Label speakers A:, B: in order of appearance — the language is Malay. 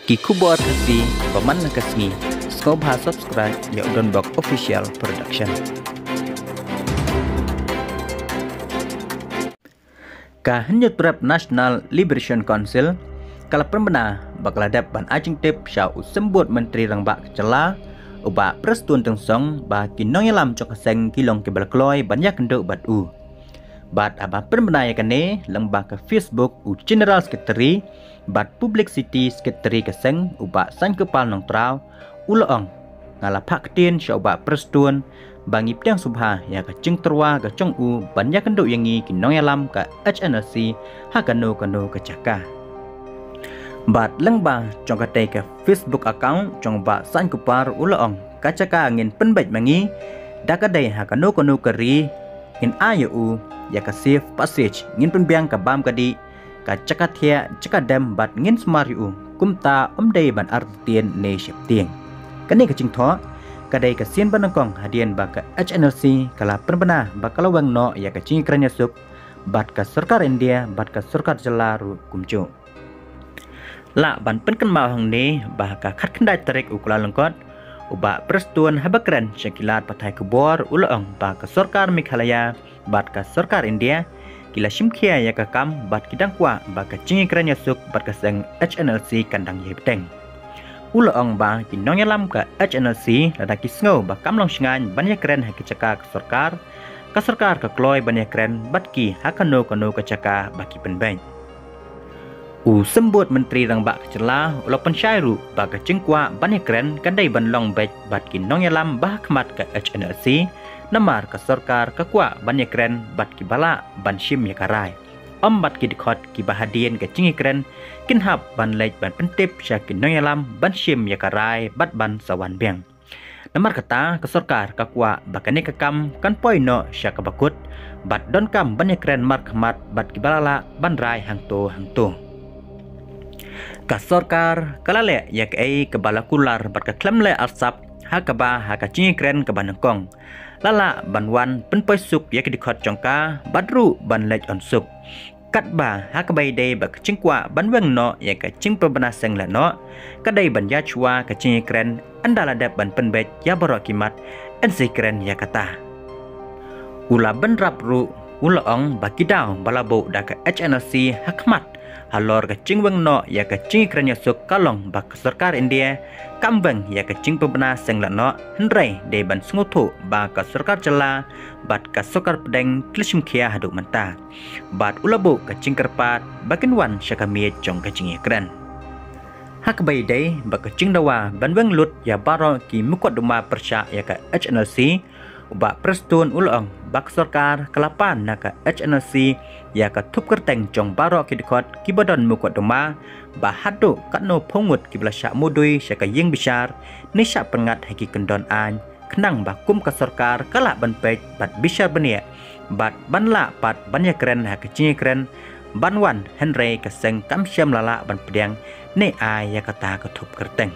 A: Ki kubor hati paman nakasngi skoba subscribe ya Udon Bok Official Production. Ka hanyut prep National Liberation Council kala pembena bakladap ban ajeng tip sya usembut menteri rang bak kecela uba prestun tengsong ba kinong yalam cok seng kilong ke belkloy banyak kenduk batu. Bat aba pembena ya kane lembah ke Facebook u General Secretary bat Publicity Secretary keseng uba san kepal nong trau uloong ngala pak tin sya uba prestun bangi ptiang subha ya ka cing terwa ka cong u banyak kenduk yangi kinong yalam ka HNLC hakano kano ke caka. Bat lembah cong katai ke Facebook account cong ba san kepar uloong kacaka angin penbait mangi dakadai hakano kano keri in ayu ya ka safe passage ngin penbiang ka bam kadi ka cakathia cakadam bat ngin smariu kumta omdei ban artien ne sheptieng kani ka cingtho kadai ka sien banangkong hadian ba ka HNLC kala perbena bakalawang no ya ka cing kranya suk bat ka sarkar India bat ka sarkar jelaru kumcu la ban penken ma hang ne bah ka khat khandai tarik ukula lengkot uba perstuan habakran syakilat patai kubor ulang ba ka sarkar Meghalaya bat ka sarkar India kila shimkhia ya ka kam bat kidang kwa ba ka cingi kranya suk bat ka sang HNLC kandang ye beteng ulang ba kinong yalam ka HNLC lada kisngo ba kamlong shingan banyak keren ha kicaka ka sarkar ka kloy banyak keren bat ki hakano kano ka caka baki penbeng sembut menteri rang bak kecela ulok pensyairu ba ka cingkwa banyak keren kandai ban long bet bat kinong yalam bah khmat ka HNLC namar ka sarkar ka kwa banyak keren bat ki bala ban shim ya karai bat ki dikhot ki bahadien ka cingi keren kinhap ban lej ban pentip sya kinong yalam ban shim ya karai bat ban sawan biang namar kata ka sarkar ka kwa bakane ka kam kan poino sya ka bakut bat don kam banyak keren mar khmat bat ki bala ban rai hangto ka sarkar kalale ya kai ke bala kular bat ka klemle arsap ha ka ba ha ka cingi keren ka banangkong lala banwan penpoi suk ya ke dikhot jongka badru ban lej on suk kat ba ha ka bai dei ba cingkwa ban weng no ya ka cing perbena seng la no kadai ban ya chua ka cingi keren andala dap ban penbet ya baro kimat en keren ya kata ula ban rapru ula ong ba kidau balabo da ka HNLC hakmat halor ka cingweng no ya ka cing keren ya suk kalong ba ka sarkar India kambeng ya ka cing pebena seng la no hendrai de ban snguthu ba ka sarkar jela bat ka sarkar pedeng klishim khia haduk manta bat ulabu ka cing kerpat bakin wan syakami jong ka cing keren hak bai dei ba ka cing dawa ban weng lut ya baro ki mukot duma persya ya ka HNLC uba prestun ulong bak sarkar kelapan na ka HNLC ya ka thup kerteng jong baro ki dikhot ki badon mukot duma ba hadu katno phongut ki blasya mudui sya ka yeng besar ni sya pengat haki kendon an kenang ba kum ka sarkar kala ban pej bat besar benia bat banla pat banyak keren ha ka cingi keren banwan henry ka seng kam syam lala ban pedang ne a ya kata ka thup kerteng